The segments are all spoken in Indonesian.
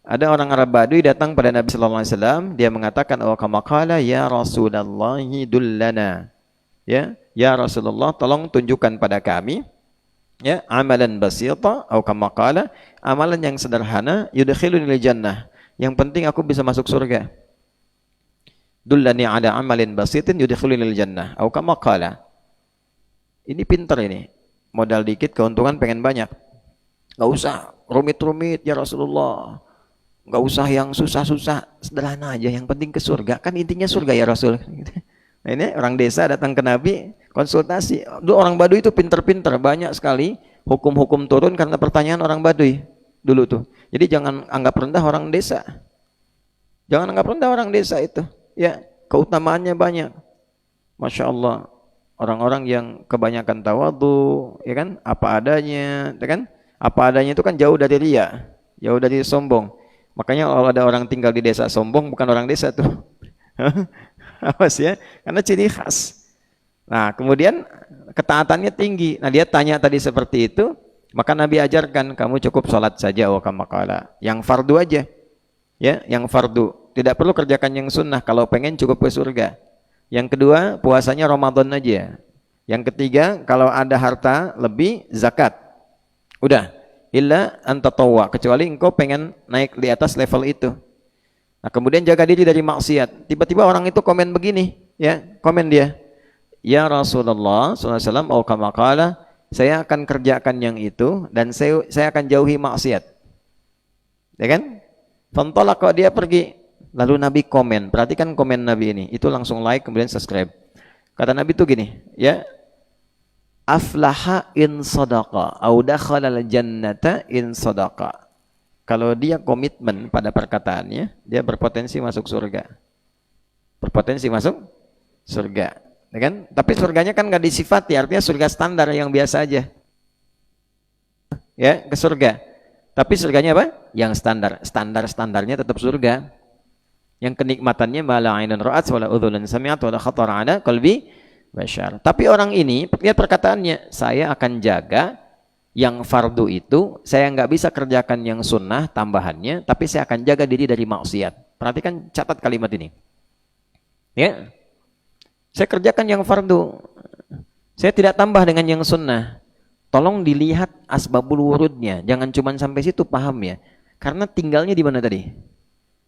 Ada orang Arab Badui datang pada Nabi sallallahu alaihi wasallam, dia mengatakan, "Oh, kama qala ya Rasulullah dullana." Ya Rasulullah, tolong tunjukkan pada kami ya amalan basita atau kama qala, amalan yang sederhana yudkhilunil jannah. Yang penting aku bisa masuk surga. Dullani ala amalin basitin yudkhilunil jannah atau kama qala. Ini pintar ini. Modal dikit keuntungan pengen banyak. Enggak usah rumit-rumit ya Rasulullah. Enggak usah yang susah-susah, sederhana aja, yang penting ke surga. Kan intinya surga ya Rasul. Nah, ini orang desa datang ke Nabi, konsultasi. Dulu orang Baduy itu pinter-pinter, banyak sekali hukum-hukum turun karena pertanyaan orang Baduy dulu tuh. Jadi jangan anggap rendah orang desa. Jangan anggap rendah orang desa itu. Ya, keutamaannya banyak. Masya Allah. Orang-orang yang kebanyakan tawadhu, ya kan? Apa adanya, ya kan? Apa adanya itu kan jauh dari riya, jauh dari sombong. Makanya kalau ada orang tinggal di desa sombong, bukan orang desa tuh. Awas ya, karena ciri khas. Nah, kemudian ketaatannya tinggi. Nah, dia tanya tadi seperti itu, maka Nabi ajarkan, kamu cukup sholat saja, wa kama qala. Yang fardu aja. Ya, yang fardu. Tidak perlu kerjakan yang sunnah kalau pengen cukup ke surga. Yang kedua, puasanya Ramadan aja. Yang ketiga, kalau ada harta lebih, zakat. Udah, illa antatawwa, kecuali engkau pengen naik di atas level itu. Nah, kemudian jaga diri dari maksiat. Tiba-tiba orang itu komen begini, ya, komen dia. Ya Rasulullah SAW, au kama qala, saya akan kerjakan yang itu dan saya akan jauhi maksiat. Ya kan? Fantalaqa, dia pergi. Lalu Nabi komen, perhatikan komen Nabi ini. Itu langsung like kemudian subscribe. Kata Nabi itu gini, ya. Aflaha in sadaqa au dakhalal jannata in sadaqa. Kalau dia komitmen pada perkataannya, dia berpotensi masuk surga. Berpotensi masuk surga, ya kan? Tapi surganya kan nggak disifati, artinya surga standar yang biasa aja. Ya, ke surga. Tapi surganya apa? Yang standar. Standar-standarnya tetap surga. Yang kenikmatannya mala ainun ra'at wala udhunun sami'at wala khatara ala qalbi bashar. Tapi orang ini, lihat perkataannya, saya akan jaga yang fardu itu, saya nggak bisa kerjakan yang sunnah tambahannya, tapi saya akan jaga diri dari maksiat. Perhatikan, catat kalimat ini. Ya, saya kerjakan yang fardu, saya tidak tambah dengan yang sunnah. Tolong dilihat asbabul wurudnya, jangan cuma sampai situ, paham ya? Karena tinggalnya di mana tadi?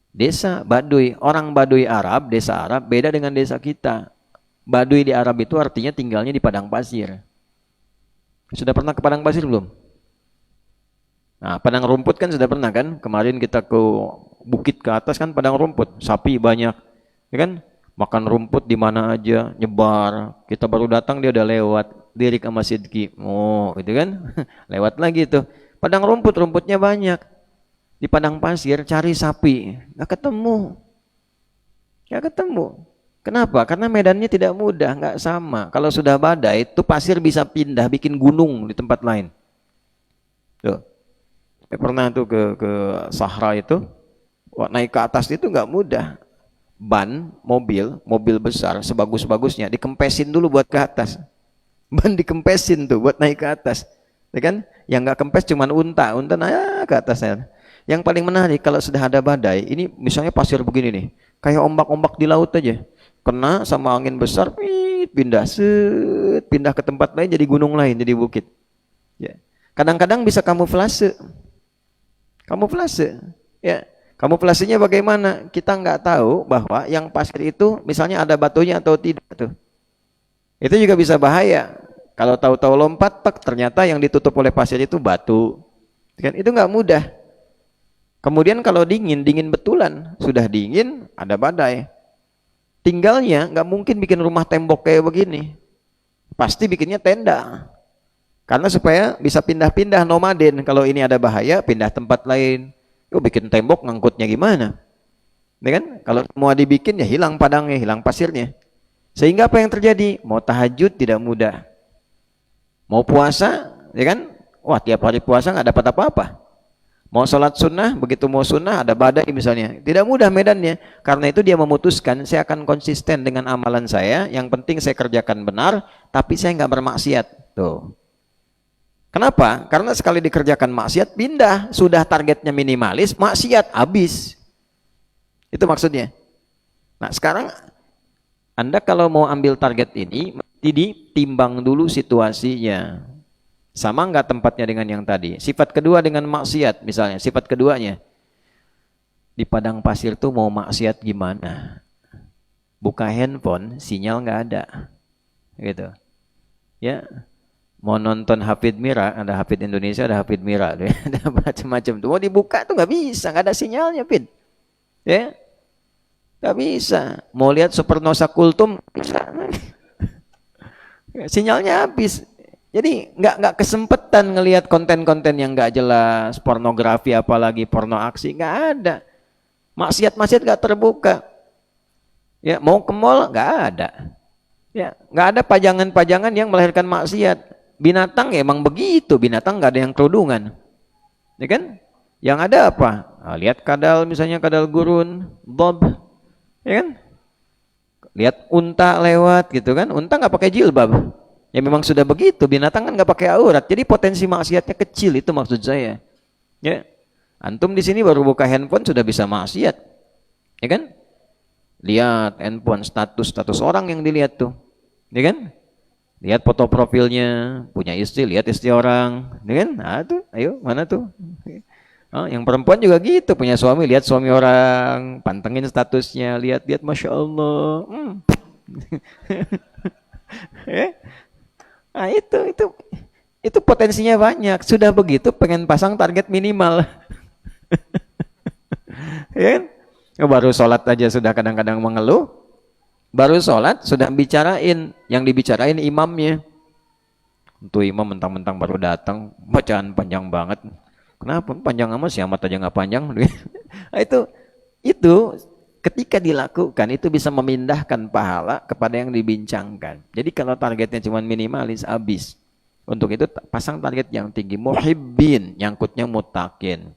Desa Baduy. Orang Baduy Arab, desa Arab beda dengan desa kita. Baduy di Arab itu artinya tinggalnya di padang pasir. Sudah pernah ke padang pasir belum? Nah, padang rumput kan sudah pernah kan? Kemarin kita ke bukit ke atas kan padang rumput, sapi banyak, ya kan? Makan rumput di mana aja, nyebar. Kita baru datang dia udah lewat, lirik sama Sidki. Oh, gitu kan? Lewat lagi tuh. Padang rumput, rumputnya banyak. Di padang pasir cari sapi, nggak ketemu. Nggak ketemu. Kenapa? Karena medannya tidak mudah, nggak sama. Kalau sudah badai, itu pasir bisa pindah, bikin gunung di tempat lain. Tuh. Saya pernah tuh ke Sahara itu, naik ke atas itu nggak mudah. Ban, mobil besar, sebagus-bagusnya, dikempesin dulu buat ke atas. Ban dikempesin tuh buat naik ke atas. Ya kan? Yang nggak kempes cuma unta naik ke atasnya. Yang paling menarik kalau sudah ada badai, ini misalnya pasir begini nih, kayak ombak-ombak di laut aja. Kena sama angin besar, pindah ke tempat lain, jadi gunung lain, jadi bukit. Ya. Kadang-kadang bisa kamuflase. Ya. Kamuflasenya bagaimana? Kita nggak tahu bahwa yang pasir itu misalnya ada batunya atau tidak tuh. Itu juga bisa bahaya. Kalau tahu-tahu lompat, ternyata yang ditutup oleh pasir itu batu. Kan itu nggak mudah. Kemudian kalau dingin betulan, sudah dingin, ada badai. Tinggalnya nggak mungkin bikin rumah tembok kayak begini. Pasti bikinnya tenda. Karena supaya bisa pindah-pindah nomaden. Kalau ini ada bahaya, pindah tempat lain. Yuk bikin tembok ngangkutnya gimana? Ya kan? Kalau semua dibikin ya hilang padangnya, hilang pasirnya. Sehingga apa yang terjadi? Mau tahajud tidak mudah. Mau puasa, ya kan? Wah, tiap hari puasa nggak dapat apa-apa. Mau sholat sunnah, begitu mau sunnah ada badai misalnya. Tidak mudah medannya. Karena itu dia memutuskan, saya akan konsisten dengan amalan saya. Yang penting saya kerjakan benar, tapi saya nggak bermaksiat. Tuh. Kenapa? Karena sekali dikerjakan maksiat pindah, sudah targetnya minimalis, maksiat habis. Itu maksudnya. Nah, sekarang Anda kalau mau ambil target ini, mesti ditimbang dulu situasinya. Sama nggak tempatnya dengan yang tadi? Sifat kedua dengan maksiat, misalnya, sifat keduanya. Di padang pasir tuh mau maksiat gimana? Buka handphone, sinyal nggak ada. Gitu. Ya, mau nonton Hafid Mira, ada Hafid Indonesia, ada Hafid Mira, ada macam-macam tuh. Mau dibuka tuh nggak bisa, nggak ada sinyalnya, Pin. Ya, nggak bisa. Mau lihat Supernosa Kultum, bisa. Sinyalnya habis. Jadi nggak kesempetan ngelihat konten-konten yang nggak jelas, pornografi apalagi porno aksi, nggak ada. Maksiat-maksiat nggak terbuka. Ya, mau ke mall nggak ada. Ya, nggak ada pajangan-pajangan yang melahirkan maksiat. Binatang ya emang begitu, binatang nggak ada yang kerudungan, ya kan? Yang ada apa? Nah, lihat kadal, misalnya kadal gurun, bob, ya kan? Lihat unta lewat gitu kan? Unta nggak pakai jilbab, ya memang sudah begitu. Binatang kan nggak pakai aurat, jadi potensi maksiatnya kecil, itu maksud saya. Ya, antum di sini baru buka handphone sudah bisa maksiat, ya kan? Lihat handphone, status orang yang dilihat tuh, ya kan? Lihat foto profilnya, punya istri, lihat istri orang, ya kan? Nah tuh, ayo mana tuh? Oh, yang perempuan juga gitu, punya suami, lihat suami orang, pantengin statusnya, lihat-lihat, masya Allah. Nah itu potensinya banyak. Sudah begitu, pengen pasang target minimal, ya kan? Baru sholat aja sudah kadang-kadang mengeluh. Baru sholat sudah bicarain, yang dibicarain imamnya. Untuk imam mentang-mentang baru datang, bacaan panjang banget. Kenapa? Panjang amat, si amat aja nggak panjang. Nah, itu ketika dilakukan itu bisa memindahkan pahala kepada yang dibincangkan. Jadi kalau targetnya cuma minimalis, habis. Untuk itu pasang target yang tinggi. Muhibbin, nyangkutnya mutakin,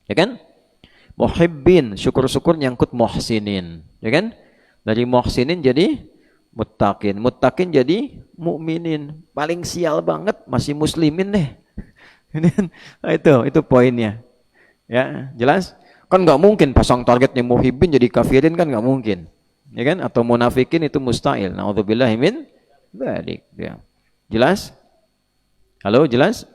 ya kan? Muhibbin, syukur-syukur nyangkut muhsinin, ya kan? Dari muhsinin jadi muttaqin, muttaqin jadi mukminin. Paling sial banget masih muslimin deh. Nah, itu poinnya. Ya, jelas? Kan nggak mungkin pasang targetnya muhibbin jadi kafirin, kan nggak mungkin. Ya kan? Atau munafikin, itu mustahil. Nauzubillahi min dzalik. Ya. Jelas? Halo, jelas?